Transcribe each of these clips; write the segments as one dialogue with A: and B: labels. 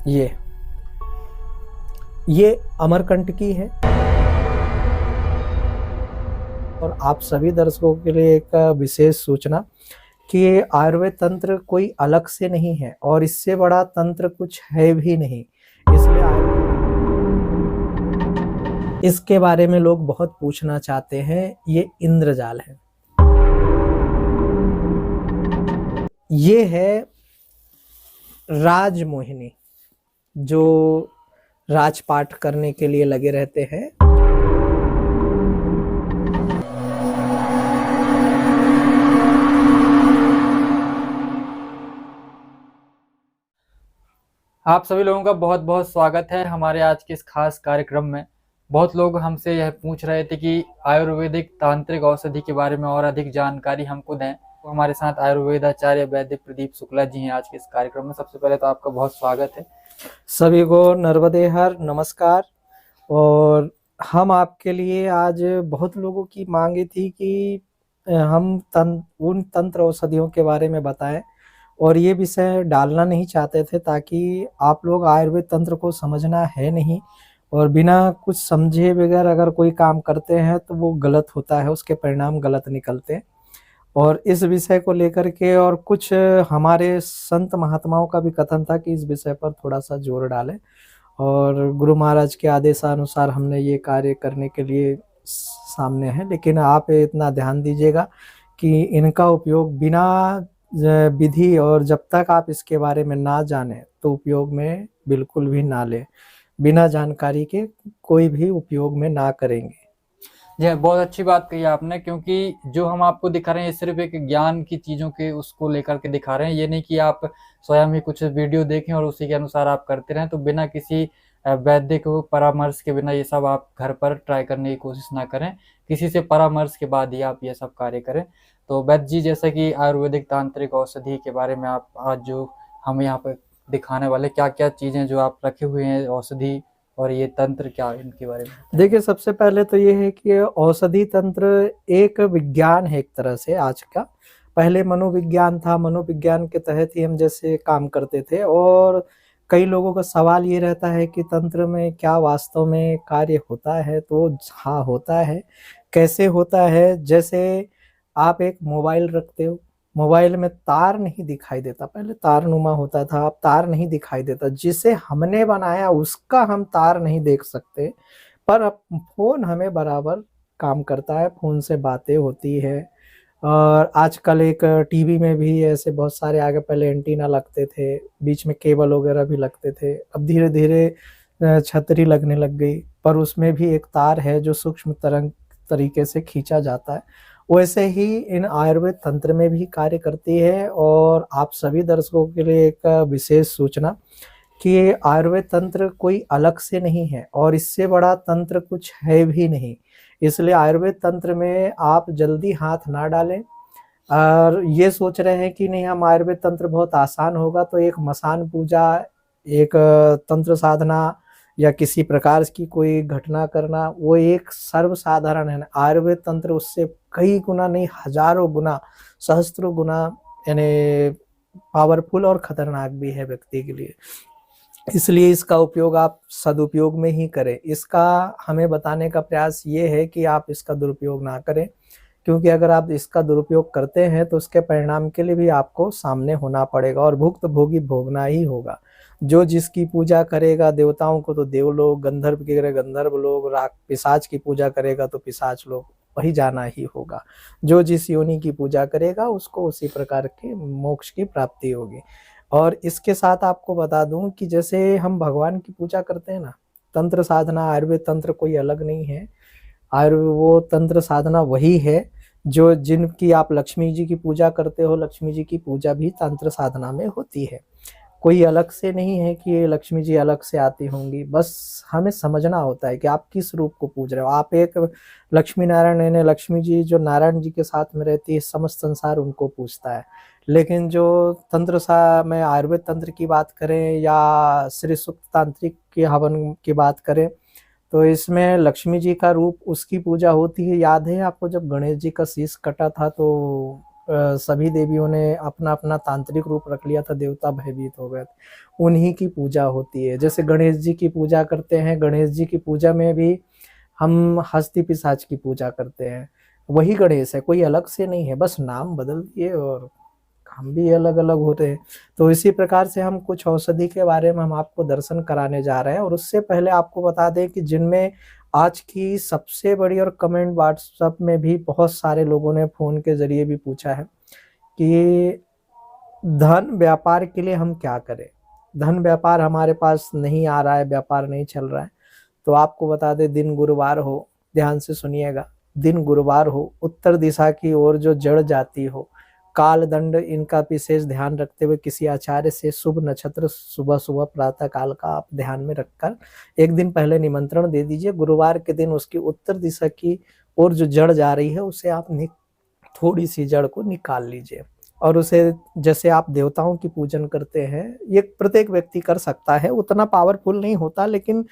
A: ये ये अमरकंटकी है और आप सभी दर्शकों के लिए एक विशेष सूचना कि आयुर्वेद तंत्र कोई अलग से नहीं है और इससे बड़ा तंत्र कुछ है भी नहीं। इसलिए इसके बारे में लोग बहुत पूछना चाहते हैं। ये इंद्रजाल है। ये है राजमोहिनी, जो राजपाट करने के लिए लगे रहते हैं।
B: आप सभी लोगों का बहुत बहुत स्वागत है हमारे आज के इस खास कार्यक्रम में। बहुत लोग हमसे यह पूछ रहे थे कि आयुर्वेदिक तांत्रिक औषधि के बारे में और अधिक जानकारी हमको दें। तो हमारे साथ आयुर्वेदाचार्य वैद्य प्रदीप शुक्ला जी हैं आज के इस कार्यक्रम में। सबसे पहले तो आपका बहुत स्वागत है।
A: सभी को नर्मदे हर नमस्कार। और हम आपके लिए आज बहुत लोगों की मांगी थी कि हम उन तंत्र औषधियों के बारे में बताएं और ये विषय डालना नहीं चाहते थे ताकि आप लोग आयुर्वेद तंत्र को समझना है नहीं और बिना कुछ समझे बगैर अगर कोई काम करते हैं तो वो गलत होता है, उसके परिणाम गलत निकलते हैं। और इस विषय को लेकर के और कुछ हमारे संत महात्माओं का भी कथन था कि इस विषय पर थोड़ा सा जोर डालें और गुरु महाराज के आदेशानुसार हमने ये कार्य करने के लिए सामने है। लेकिन आप इतना ध्यान दीजिएगा कि इनका उपयोग बिना विधि और जब तक आप इसके बारे में ना जाने तो उपयोग में बिल्कुल भी ना लें। बिना जानकारी के कोई भी उपयोग में ना करेंगे।
B: जी बहुत अच्छी बात कही आपने, क्योंकि जो हम आपको दिखा रहे हैं ये सिर्फ एक ज्ञान की चीज़ों के उसको लेकर के दिखा रहे हैं। ये नहीं कि आप स्वयं ही कुछ वीडियो देखें और उसी के अनुसार आप करते रहें। तो बिना किसी वैद्य को परामर्श के बिना ये सब आप घर पर ट्राई करने की कोशिश ना करें। किसी से परामर्श के बाद ही आप ये सब कार्य करें। तो वैद्य जी, जैसा कि आयुर्वेदिक तांत्रिक औषधि के बारे में आप आज जो हम यहाँ पर दिखाने वाले, क्या क्या चीज़ें जो आप रखे हुए हैं औषधि और ये तंत्र, क्या इनके बारे में?
A: देखिए, सबसे पहले तो ये है कि औषधि तंत्र एक विज्ञान है एक तरह से आज का। पहले मनोविज्ञान था, मनोविज्ञान के तहत ही हम जैसे काम करते थे। और कई लोगों का सवाल ये रहता है कि तंत्र में क्या वास्तव में कार्य होता है? तो हाँ, होता है। कैसे होता है? जैसे आप एक मोबाइल रखते हो, मोबाइल में तार नहीं दिखाई देता, पहले तारनुमा होता था, अब तार नहीं दिखाई देता। जिसे हमने बनाया उसका हम तार नहीं देख सकते, पर अब फ़ोन हमें बराबर काम करता है, फ़ोन से बातें होती है। और आजकल एक टीवी में भी ऐसे बहुत सारे आगे पहले एंटीना लगते थे, बीच में केबल वगैरह भी लगते थे। अब धीरे-धीरे छतरी लगने लग गई, पर उसमें भी एक तार है जो सूक्ष्म तरंग तरीके से खींचा जाता है। वैसे ही इन आयुर्वेद तंत्र में भी कार्य करती है। और आप सभी दर्शकों के लिए एक विशेष सूचना कि आयुर्वेद तंत्र कोई अलग से नहीं है और इससे बड़ा तंत्र कुछ है भी नहीं। इसलिए आयुर्वेद तंत्र में आप जल्दी हाथ ना डालें। और ये सोच रहे हैं कि नहीं, हम आयुर्वेद तंत्र बहुत आसान होगा तो एक मसान पूजा, एक तंत्र साधना या किसी प्रकार की कोई घटना करना, वो एक सर्वसाधारण है। आयुर्वेद तंत्र उससे कई गुना नहीं, हजारों गुना, सहस्त्रों गुना यानी पावरफुल और खतरनाक भी है व्यक्ति के लिए। इसलिए इसका उपयोग आप सदुपयोग में ही करें। इसका हमें बताने का प्रयास ये है कि आप इसका दुरुपयोग ना करें, क्योंकि अगर आप इसका दुरुपयोग करते हैं तो उसके परिणाम के लिए भी आपको सामने होना पड़ेगा और भुक्त भोगी भोगना ही होगा। जो जिसकी पूजा करेगा, देवताओं को तो देवलोक, गंधर्व की करेगा गंधर्व लोग, राग पिशाच की पूजा करेगा तो पिशाच लोग, वही जाना ही होगा। जो जिस योनि की पूजा करेगा उसको उसी प्रकार के मोक्ष की प्राप्ति होगी। और इसके साथ आपको बता दूं कि जैसे हम भगवान की पूजा करते हैं ना, तंत्र साधना आयुर्वेद तंत्र कोई अलग नहीं है। वो तंत्र साधना वही है जो जिनकी आप लक्ष्मी जी की पूजा करते हो, लक्ष्मी जी की पूजा भी तंत्र साधना में होती है। कोई अलग से नहीं है कि ये लक्ष्मी जी अलग से आती होंगी। बस हमें समझना होता है कि आप किस रूप को पूज रहे हो। आप एक लक्ष्मी नारायण यानी लक्ष्मी जी जो नारायण जी के साथ में रहती है, समस्त संसार उनको पूजता है। लेकिन जो तंत्र सा में आयुर्वेद तंत्र की बात करें या श्री सूक्त तांत्रिक के हवन की बात करें तो इसमें लक्ष्मी जी का रूप उसकी पूजा होती है। याद है आपको जब गणेश जी का शीश कटा था तो सभी देवियों ने अपना अपना तांत्रिक रूप रख लिया था, देवता भयभीत हो गए थे। उन्हीं की पूजा होती है। जैसे गणेश जी की पूजा करते हैं, गणेश जी की पूजा में भी हम हस्ती पिशाच की पूजा करते हैं। वही गणेश है, कोई अलग से नहीं है, बस नाम बदल दिए और हम भी अलग अलग होते हैं। तो इसी प्रकार से हम कुछ औषधि के बारे में हम आपको दर्शन कराने जा रहे हैं। और उससे पहले आपको बता दें कि जिनमें आज की सबसे बड़ी, और कमेंट व्हाट्सएप में भी बहुत सारे लोगों ने फोन के जरिए भी पूछा है कि धन व्यापार के लिए हम क्या करें, धन व्यापार हमारे पास नहीं आ रहा है, व्यापार नहीं चल रहा है। तो आपको बता दें, दिन गुरुवार हो, ध्यान से सुनिएगा, दिन गुरुवार हो, उत्तर दिशा की ओर जो जड़ जाती हो, काल दंड इनका विशेष ध्यान रखते हुए किसी आचार्य से शुभ नक्षत्र सुबह सुबह प्रातः काल का आप ध्यान में रखकर एक दिन पहले निमंत्रण दे दीजिए। गुरुवार के दिन उसकी उत्तर दिशा की ओर जो जड़ जा रही है उसे आप थोड़ी सी जड़ को निकाल लीजिए और उसे, जैसे आप देवताओं की पूजन करते हैं, ये प्रत्येक व्यक्ति कर सकता है, उतना पावरफुल नहीं होता, लेकिन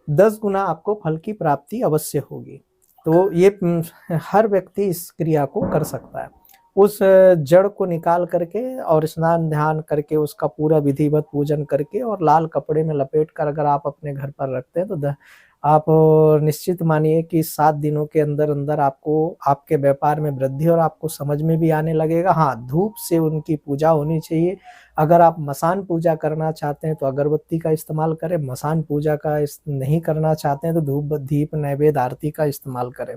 A: 10 गुना आपको फल की प्राप्ति अवश्य होगी। तो ये हर व्यक्ति इस क्रिया को कर सकता है। उस जड़ को निकाल करके और स्नान ध्यान करके उसका पूरा विधिवत पूजन करके और लाल कपड़े में लपेट कर अगर आप अपने घर पर रखते हैं तो आप निश्चित मानिए कि 7 दिनों के अंदर अंदर आपको आपके व्यापार में वृद्धि और आपको समझ में भी आने लगेगा। हाँ, धूप से उनकी पूजा होनी चाहिए। अगर आप मसान पूजा करना चाहते हैं तो अगरबत्ती का इस्तेमाल करें, मसान पूजा का नहीं करना चाहते हैं तो धूप दीप नैवेद्य आरती का इस्तेमाल करें।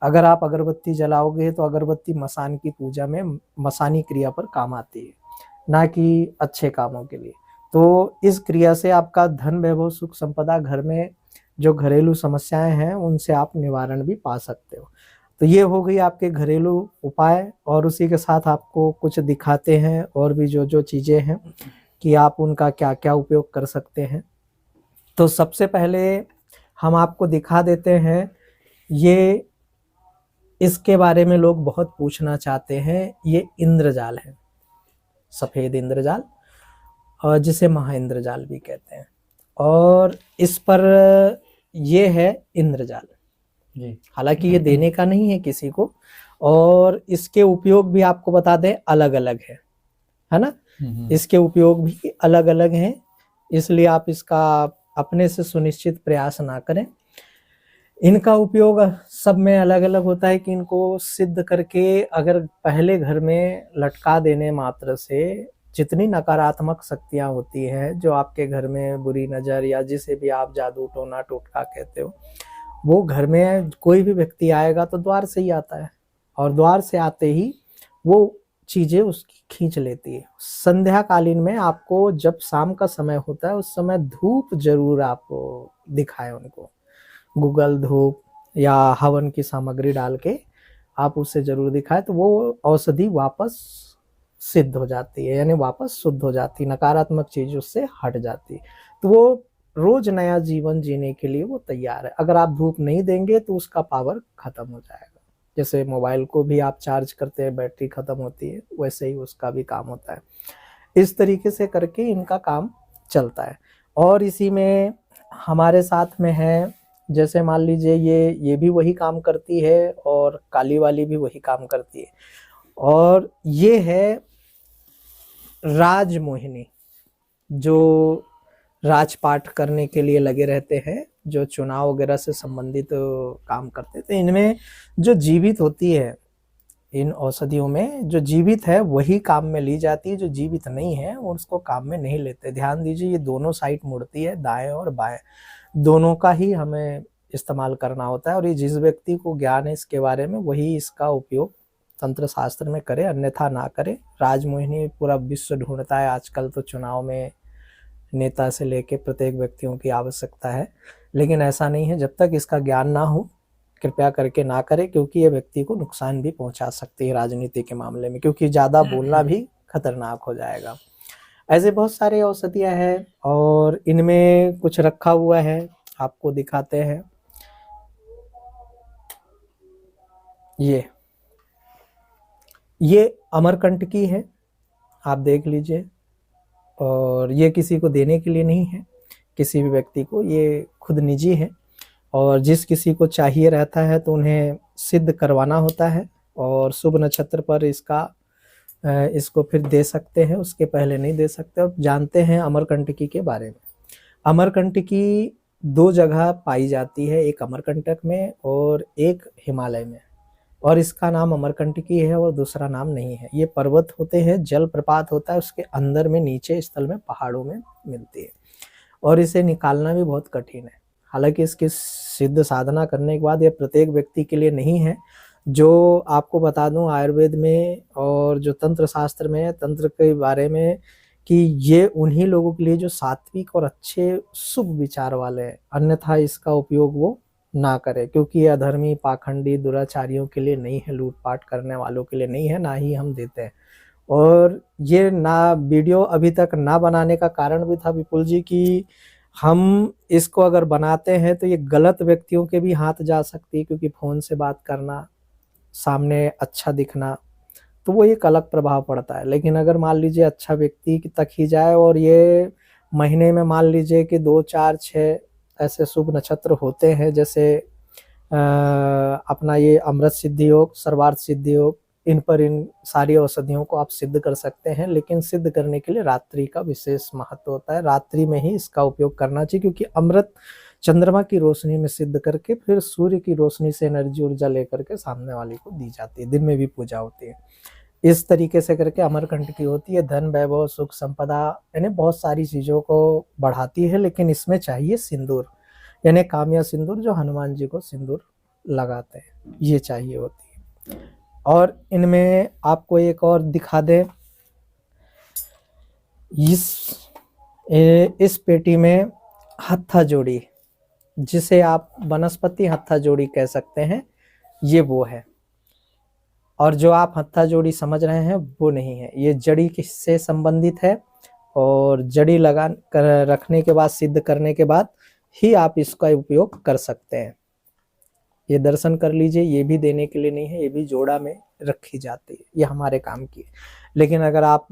A: अगर आप अगरबत्ती जलाओगे तो अगरबत्ती मसान की पूजा में मसानी क्रिया पर काम आती है, ना कि अच्छे कामों के लिए। तो इस क्रिया से आपका धन वैभव सुख संपदा, घर में जो घरेलू समस्याएं हैं उनसे आप निवारण भी पा सकते हो। तो ये हो गई आपके घरेलू उपाय, और उसी के साथ आपको कुछ दिखाते हैं और भी जो जो चीजें हैं कि आप उनका क्या क्या उपयोग कर सकते हैं। तो सबसे पहले हम आपको दिखा देते हैं, ये इसके बारे में लोग बहुत पूछना चाहते हैं। ये इंद्रजाल है, सफेद इंद्रजाल, और जिसे महा इंद्रजाल भी कहते हैं। और इस पर ये है इंद्रजाल जी, हालांकि ये देने का नहीं है किसी को, और इसके उपयोग भी आपको बता दें अलग अलग है ना। इसके उपयोग भी अलग अलग हैं, इसलिए आप इसका अपने से सुनिश्चित प्रयास ना करें। इनका उपयोग सब में अलग अलग होता है कि इनको सिद्ध करके अगर पहले घर में लटका देने मात्र से जितनी नकारात्मक शक्तियां होती हैं, जो आपके घर में बुरी नजर या जिसे भी आप जादू टोना टोटका कहते हो, वो घर में कोई भी व्यक्ति आएगा तो द्वार से ही आता है, और द्वार से आते ही वो चीजें उसकी खींच लेती है। संध्या कालीन में आपको, जब शाम का समय होता है, उस समय धूप जरूर आपको दिखाए उनको, गूगल धूप या हवन की सामग्री डाल के आप उसे जरूर दिखाए, तो वो औषधि वापस सिद्ध हो जाती है, यानी वापस शुद्ध हो जाती है, नकारात्मक चीज उससे हट जाती है। तो वो रोज नया जीवन जीने के लिए वो तैयार है। अगर आप धूप नहीं देंगे तो उसका पावर खत्म हो जाएगा। जैसे मोबाइल को भी आप चार्ज करते हैं, बैटरी खत्म होती है, वैसे ही उसका भी काम होता है। इस तरीके से करके इनका काम चलता है। और इसी में हमारे साथ में है, जैसे मान लीजिए ये भी वही काम करती है और काली वाली भी वही काम करती है। और ये है राजमोहिनी, जो राजपाट करने के लिए लगे रहते हैं, जो चुनाव वगैरह से संबंधित काम करते थे। इनमें जो जीवित होती है, इन औषधियों में जो जीवित है वही काम में ली जाती है, जो जीवित नहीं है उसको काम में नहीं लेते। ध्यान दीजिए, ये दोनों साइड मुड़ती है, दाएं और बाएं, दोनों का ही हमें इस्तेमाल करना होता है। और ये जिस व्यक्ति को ज्ञान है इसके बारे में, वही इसका उपयोग तंत्र शास्त्र में करे, अन्यथा ना करे। राजमोहिनी पूरा विश्व ढूंढता है आजकल, तो चुनाव में नेता से लेके प्रत्येक व्यक्तियों की आवश्यकता है, लेकिन ऐसा नहीं है। जब तक इसका ज्ञान ना हो, कृपया करके ना करें, क्योंकि ये व्यक्ति को नुकसान भी पहुंचा सकती है राजनीति के मामले में, क्योंकि ज्यादा बोलना भी खतरनाक हो जाएगा। ऐसे बहुत सारे औषधियां हैं और इनमें कुछ रखा हुआ है, आपको दिखाते हैं। ये अमरकंटकी है, आप देख लीजिए। और ये किसी को देने के लिए नहीं है, किसी भी व्यक्ति को, ये खुद निजी है। और जिस किसी को चाहिए रहता है तो उन्हें सिद्ध करवाना होता है, और शुभ नक्षत्र पर इसको फिर दे सकते हैं, उसके पहले नहीं दे सकते। अब जानते हैं अमरकंटकी के बारे में। अमरकंटकी 2 जगह पाई जाती है, एक अमरकंटक में और एक हिमालय में, और इसका नाम अमरकंटकी है और दूसरा नाम नहीं है। ये पर्वत होते हैं, जलप्रपात होता है, उसके अंदर में नीचे स्थल में पहाड़ों में मिलती है, और इसे निकालना भी बहुत कठिन है। हालांकि इसकी सिद्ध साधना करने के बाद यह प्रत्येक व्यक्ति के लिए नहीं है। जो आपको बता दूं आयुर्वेद में और जो तंत्र शास्त्र में, तंत्र के बारे में, कि ये उन्हीं लोगों के लिए जो सात्विक और अच्छे शुभ विचार वाले हैं, अन्यथा इसका उपयोग वो ना करे, क्योंकि ये अधर्मी, पाखंडी, दुराचारियों के लिए नहीं है, लूटपाट करने वालों के लिए नहीं है, ना ही हम देते हैं। और ये ना वीडियो अभी तक ना बनाने का कारण भी था विपुल जी कि हम इसको अगर बनाते हैं तो ये गलत व्यक्तियों के भी हाथ जा सकती है, क्योंकि फोन से बात करना, सामने अच्छा दिखना, तो वो एक अलग प्रभाव पड़ता है। लेकिन अगर मान लीजिए अच्छा व्यक्ति तक ही जाए, और ये महीने में मान लीजिए कि 2, 4, 6 ऐसे शुभ नक्षत्र होते हैं, जैसे अपना ये अमृत सिद्धि योग, सर्वार्थ सिद्धि योग, इन पर इन सारी औषधियों को आप सिद्ध कर सकते हैं। लेकिन सिद्ध करने के लिए रात्रि का विशेष महत्व होता है, रात्रि में ही इसका उपयोग करना चाहिए, क्योंकि अमृत चंद्रमा की रोशनी में सिद्ध करके फिर सूर्य की रोशनी से एनर्जी ऊर्जा लेकर के सामने वाले को दी जाती है। दिन में भी पूजा होती है। इस तरीके से करके अमरकंटकी होती है। धन, वैभव, सुख, संपदा, यानी बहुत सारी चीजों को बढ़ाती है। लेकिन इसमें चाहिए सिंदूर, यानी कामया सिंदूर, जो हनुमान जी को सिंदूर लगाते हैं, ये चाहिए होती है। और इनमें आपको एक और दिखा दें, इस पेटी में हत्था जोड़ी, जिसे आप वनस्पति हत्था जोड़ी कह सकते हैं, ये वो है। और जो आप हत्था जोड़ी समझ रहे हैं वो नहीं है, ये जड़ी से संबंधित है, और जड़ी लगा कर रखने के बाद, सिद्ध करने के बाद ही आप इसका उपयोग कर सकते हैं। ये दर्शन कर लीजिए, ये भी देने के लिए नहीं है, ये भी जोड़ा में रखी जाती है, ये हमारे काम की है। लेकिन अगर आप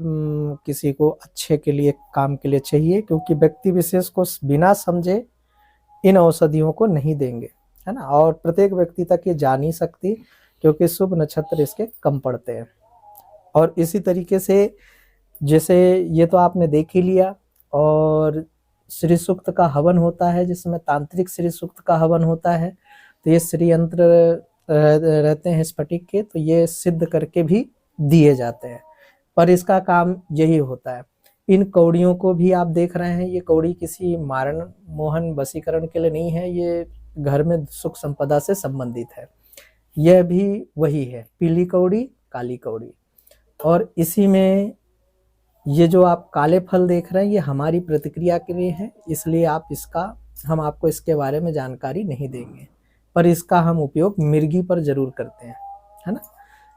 A: किसी को अच्छे के लिए, काम के लिए चाहिए, क्योंकि व्यक्ति विशेष को बिना समझे इन औषधियों को नहीं देंगे, है ना। और प्रत्येक व्यक्ति तक ये जा नहीं सकती, क्योंकि शुभ नक्षत्र इसके कम पड़ते हैं। और इसी तरीके से, जैसे ये तो आपने देख ही लिया, और श्री सूक्त का हवन होता है, जिसमें तांत्रिक श्री सूक्त का हवन होता है। तो ये श्री यंत्र रहते हैं स्फटिक के, तो ये सिद्ध करके भी दिए जाते हैं, पर इसका काम यही होता है। इन कौड़ियों को भी आप देख रहे हैं, ये कौड़ी किसी मारण, मोहन, वशीकरण के लिए नहीं है, ये घर में सुख संपदा से संबंधित है। यह भी वही है, पीली कौड़ी, काली कौड़ी। और इसी में ये जो आप काले फल देख रहे हैं, ये हमारी प्रतिक्रिया के लिए है, इसलिए हम आपको इसके बारे में जानकारी नहीं देंगे, पर इसका हम उपयोग मिर्गी पर जरूर करते हैं, है ना।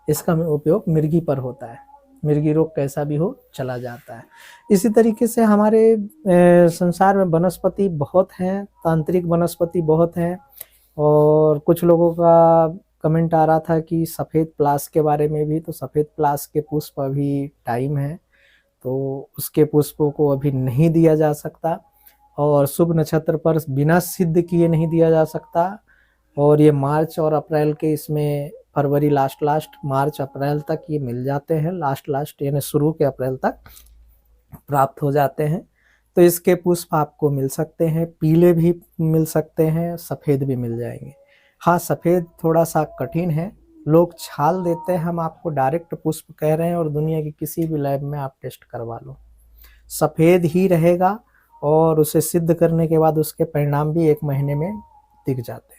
A: इसका उपयोग मिर्गी पर होता है, मिर्गी रोग कैसा भी हो चला जाता है। इसी तरीके से हमारे संसार में वनस्पति बहुत हैं, तांत्रिक वनस्पति बहुत हैं। और कुछ लोगों का कमेंट आ रहा था कि सफ़ेद प्लास के बारे में भी, तो सफ़ेद प्लास के पुष्प अभी टाइम है, तो उसके पुष्पों को अभी नहीं दिया जा सकता, और शुभ नक्षत्र पर बिना सिद्ध किए नहीं दिया जा सकता। और ये मार्च और अप्रैल के, इसमें फरवरी लास्ट मार्च अप्रैल तक ये मिल जाते हैं, लास्ट यानी शुरू के अप्रैल तक प्राप्त हो जाते हैं। तो इसके पुष्प आपको मिल सकते हैं, पीले भी मिल सकते हैं, सफ़ेद भी मिल जाएंगे। हाँ, सफ़ेद थोड़ा सा कठिन है, लोग छाल देते हैं, हम आपको डायरेक्ट पुष्प कह रहे हैं, और दुनिया की किसी भी लैब में आप टेस्ट करवा लो, सफ़ेद ही रहेगा। और उसे सिद्ध करने के बाद उसके परिणाम भी 1 महीने में दिख जाते हैं।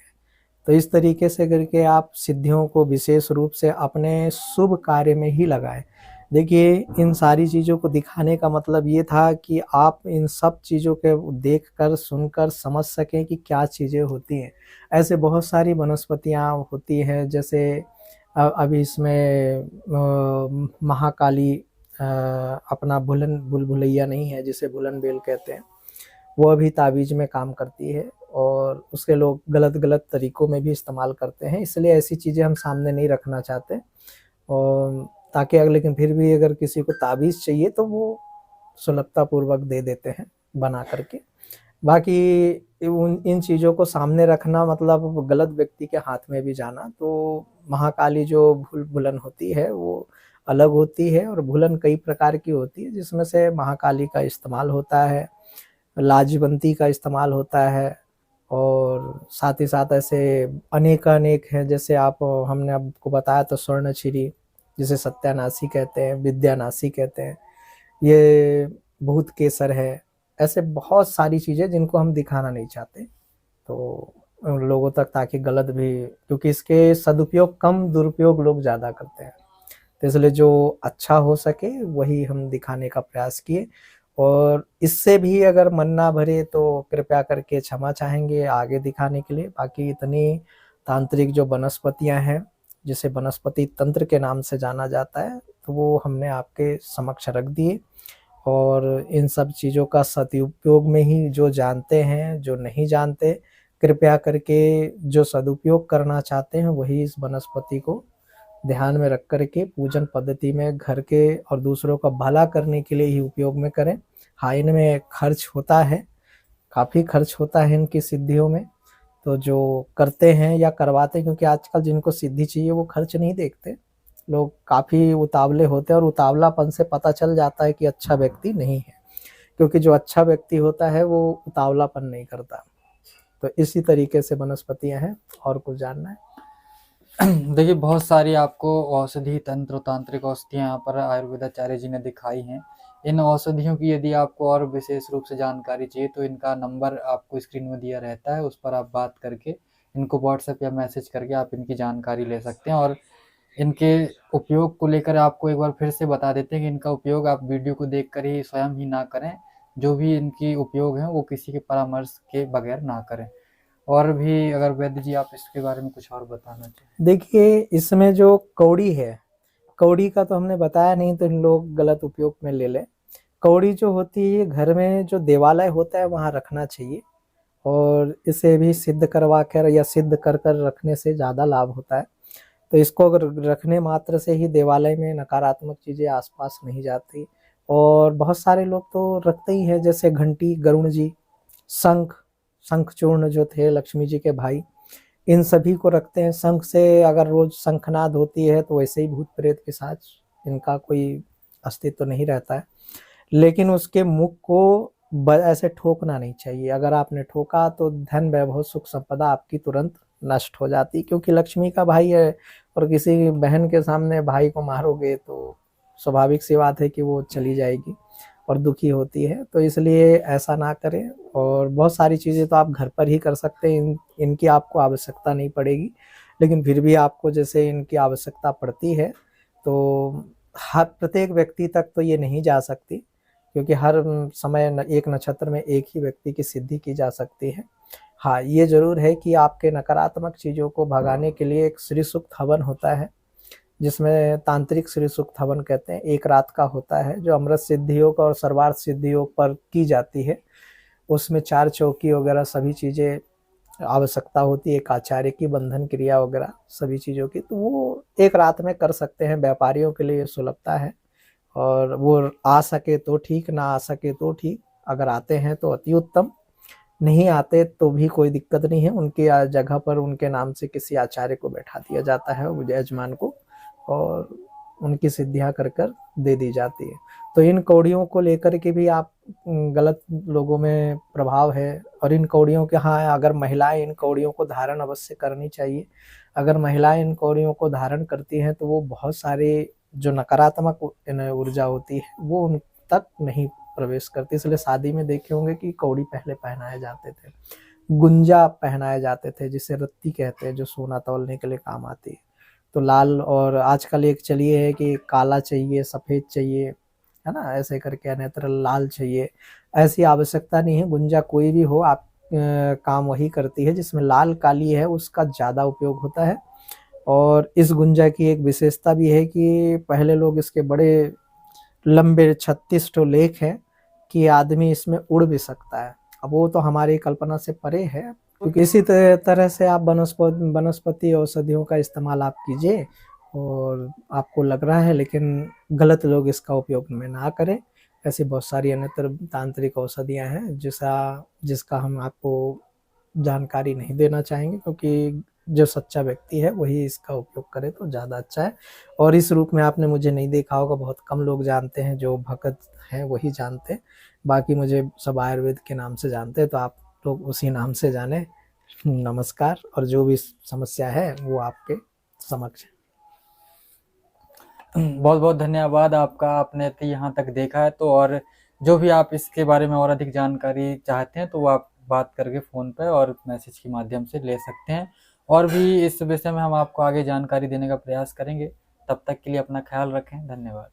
A: तो इस तरीके से करके आप सिद्धियों को विशेष रूप से अपने शुभ कार्य में ही लगाएं। देखिए, इन सारी चीज़ों को दिखाने का मतलब ये था कि आप इन सब चीज़ों के देखकर, सुनकर समझ सकें कि क्या चीज़ें होती हैं। ऐसे बहुत सारी वनस्पतियाँ होती हैं, जैसे अभी इसमें महाकाली, अपना भुलभुलैया नहीं है, जिसे भुलन बेल कहते हैं, वो अभी ताबीज में काम करती है, और उसके लोग गलत तरीकों में भी इस्तेमाल करते हैं। इसलिए ऐसी चीज़ें हम सामने नहीं रखना चाहते, और ताकि लेकिन फिर भी अगर किसी को ताबीज़ चाहिए तो वो सुलभतापूर्वक दे देते हैं बना करके। बाकी इन चीज़ों को सामने रखना मतलब गलत व्यक्ति के हाथ में भी जाना। तो महाकाली जो भूलन होती है वो अलग होती है, और भूलन कई प्रकार की होती है, जिसमें से महाकाली का इस्तेमाल होता है, लाजवंती का इस्तेमाल होता है, और साथ ही साथ ऐसे अनेक हैं। जैसे आप हमने आपको बताया तो स्वर्णछिरी, जिसे सत्यानाशी कहते हैं, विद्यानाशी कहते हैं, ये भूत केसर है। ऐसे बहुत सारी चीज़ें जिनको हम दिखाना नहीं चाहते तो उन लोगों तक, ताकि गलत भी, क्योंकि इसके सदुपयोग कम, दुरुपयोग लोग ज़्यादा करते हैं। तो इसलिए जो अच्छा हो सके वही हम दिखाने का प्रयास किए, और इससे भी अगर मन ना भरे तो कृपया करके क्षमा चाहेंगे आगे दिखाने के लिए। बाकी इतनी तांत्रिक जो वनस्पतियां हैं, जिसे वनस्पति तंत्र के नाम से जाना जाता है, तो वो हमने आपके समक्ष रख दिए। और इन सब चीज़ों का सदुपयोग में ही जो जानते हैं, जो नहीं जानते, कृपया करके जो सदुपयोग करना चाहते हैं वही इस वनस्पति को ध्यान में रख कर के पूजन पद्धति में घर के और दूसरों का भला करने के लिए ही उपयोग में करें। हाँ, इनमें खर्च होता है, काफ़ी खर्च होता है इनकी सिद्धियों में। तो जो करते हैं या करवाते हैं, क्योंकि आजकल जिनको सिद्धि चाहिए वो खर्च नहीं देखते, लोग काफ़ी उतावले होते हैं, और उतावलापन से पता चल जाता है कि अच्छा व्यक्ति नहीं है, क्योंकि जो अच्छा व्यक्ति होता है वो उतावलापन नहीं करता। तो इसी तरीके से वनस्पतियां हैं। और कुछ जानना है?
B: देखिए, बहुत सारी आपको औषधि तंत्र तांत्रिक औषधियाँ यहाँ पर आयुर्वेदाचार्य जी ने दिखाई हैं। इन औषधियों की यदि आपको और विशेष रूप से जानकारी चाहिए तो इनका नंबर आपको स्क्रीन में दिया रहता है, उस पर आप बात करके इनको व्हाट्सएप या मैसेज करके आप इनकी जानकारी ले सकते हैं। और इनके उपयोग को लेकर आपको एक बार फिर से बता देते हैं कि इनका उपयोग आप वीडियो को देखकर ही स्वयं ही ना करें। जो भी इनकी उपयोग है वो किसी के परामर्श के बगैर ना करें। और भी अगर वैद्य जी आप इसके बारे में कुछ और बताना चाहें?
A: देखिए, इसमें जो कौड़ी है, कौड़ी का तो हमने बताया नहीं, तो इन लोग गलत उपयोग में ले लें। कौड़ी जो होती है घर में जो देवालय होता है वहाँ रखना चाहिए, और इसे भी सिद्ध करवा कर या सिद्ध कर कर रखने से ज़्यादा लाभ होता है। तो इसको अगर रखने मात्र से ही देवालय में नकारात्मक चीज़ें आसपास नहीं जाती। और बहुत सारे लोग तो रखते ही हैं, जैसे घंटी, गरुण जी, शंख, शंखचूर्ण जो थे लक्ष्मी जी के भाई, इन सभी को रखते हैं। शंख से अगर रोज शंखनाद होती है तो वैसे ही भूत प्रेत पिशाच इनका कोई अस्तित्व नहीं रहता है। लेकिन उसके मुख को ऐसे ठोकना नहीं चाहिए। अगर आपने ठोका तो धन वैभव सुख संपदा आपकी तुरंत नष्ट हो जाती, क्योंकि लक्ष्मी का भाई है, और किसी बहन के सामने भाई को मारोगे तो स्वाभाविक सी बात है कि वो चली जाएगी और दुखी होती है। तो इसलिए ऐसा ना करें। और बहुत सारी चीज़ें तो आप घर पर ही कर सकते हैं, इनकी आपको आवश्यकता नहीं पड़ेगी, लेकिन फिर भी आपको जैसे इनकी आवश्यकता पड़ती है, तो हर प्रत्येक व्यक्ति तक तो ये नहीं जा सकती, क्योंकि हर समय एक नक्षत्र में एक ही व्यक्ति की सिद्धि की जा सकती है। हाँ, ये ज़रूर है कि आपके नकारात्मक चीज़ों को भगाने के लिए एक श्री सूक्त हवन होता है, जिसमें तांत्रिक श्री सूक्त हवन कहते हैं, 1 रात का होता है, जो अमृत सिद्धियोग और सर्वार्थ सिद्धियोग पर की जाती है। उसमें 4 चौकी वगैरह सभी चीज़ें आवश्यकता होती है, एक आचार्य की बंधन क्रिया वगैरह सभी चीज़ों की, तो वो 1 रात में कर सकते हैं। व्यापारियों के लिए सुलभता है, और वो आ सके तो ठीक, ना आ सके तो ठीक। अगर आते हैं तो अति उत्तम, नहीं आते तो भी कोई दिक्कत नहीं है। उनकी जगह पर उनके नाम से किसी आचार्य को बैठा दिया जाता है, यजमान को, और उनकी सिद्धियां कर कर दे दी जाती है। तो इन कौड़ियों को लेकर के भी आप गलत लोगों में प्रभाव है। और इन कौड़ियों के, हाँ, अगर महिलाएं इन कौड़ियों को धारण अवश्य करनी चाहिए। अगर महिलाएं इन कौड़ियों को धारण करती हैं तो वो बहुत सारे जो नकारात्मक ऊर्जा होती है वो उन तक नहीं प्रवेश करती। इसलिए शादी में देखे होंगे कि कौड़ी पहले पहनाए जाते थे, गुंजा पहनाए जाते थे, जिसे रत्ती कहते हैं, जो सोना तौलने के लिए काम आती है। तो लाल, और आजकल एक चलिए है कि काला चाहिए, सफ़ेद चाहिए, है ना, ऐसे करके, अन्यत्र लाल चाहिए। ऐसी आवश्यकता नहीं है, गुंजा कोई भी हो, आप काम वही करती है। जिसमें लाल काली है उसका ज़्यादा उपयोग होता है। और इस गुंजा की एक विशेषता भी है कि पहले लोग इसके बड़े लंबे 36 ठो लेख हैं कि आदमी इसमें उड़ भी सकता है। अब वो तो हमारी कल्पना से परे है, क्योंकि इसी तरह से आप वनस्पति औषधियों का इस्तेमाल आप कीजिए, और आपको लग रहा है, लेकिन गलत लोग इसका उपयोग में ना करें। ऐसी बहुत सारी अन्यत्र तांत्रिक औषधियाँ हैं जिसका हम आपको जानकारी नहीं देना चाहेंगे, क्योंकि जो सच्चा व्यक्ति है वही इसका उपयोग करे तो ज़्यादा अच्छा है। और इस रूप में आपने मुझे नहीं देखा होगा, बहुत कम लोग जानते हैं, जो भगत हैं वही जानते हैं। बाकी मुझे सब आयुर्वेद के नाम से जानते हैं, तो आप लोग उसी नाम से जाने। नमस्कार, और जो भी समस्या है वो आपके समक्ष है।
B: बहुत बहुत धन्यवाद आपका, आपने तो यहाँ तक देखा है। तो और जो भी आप इसके बारे में और अधिक जानकारी चाहते हैं तो वो आप बात करके फ़ोन पे और मैसेज के माध्यम से ले सकते हैं। और भी इस विषय में हम आपको आगे जानकारी देने का प्रयास करेंगे। तब तक के लिए अपना ख्याल रखें। धन्यवाद।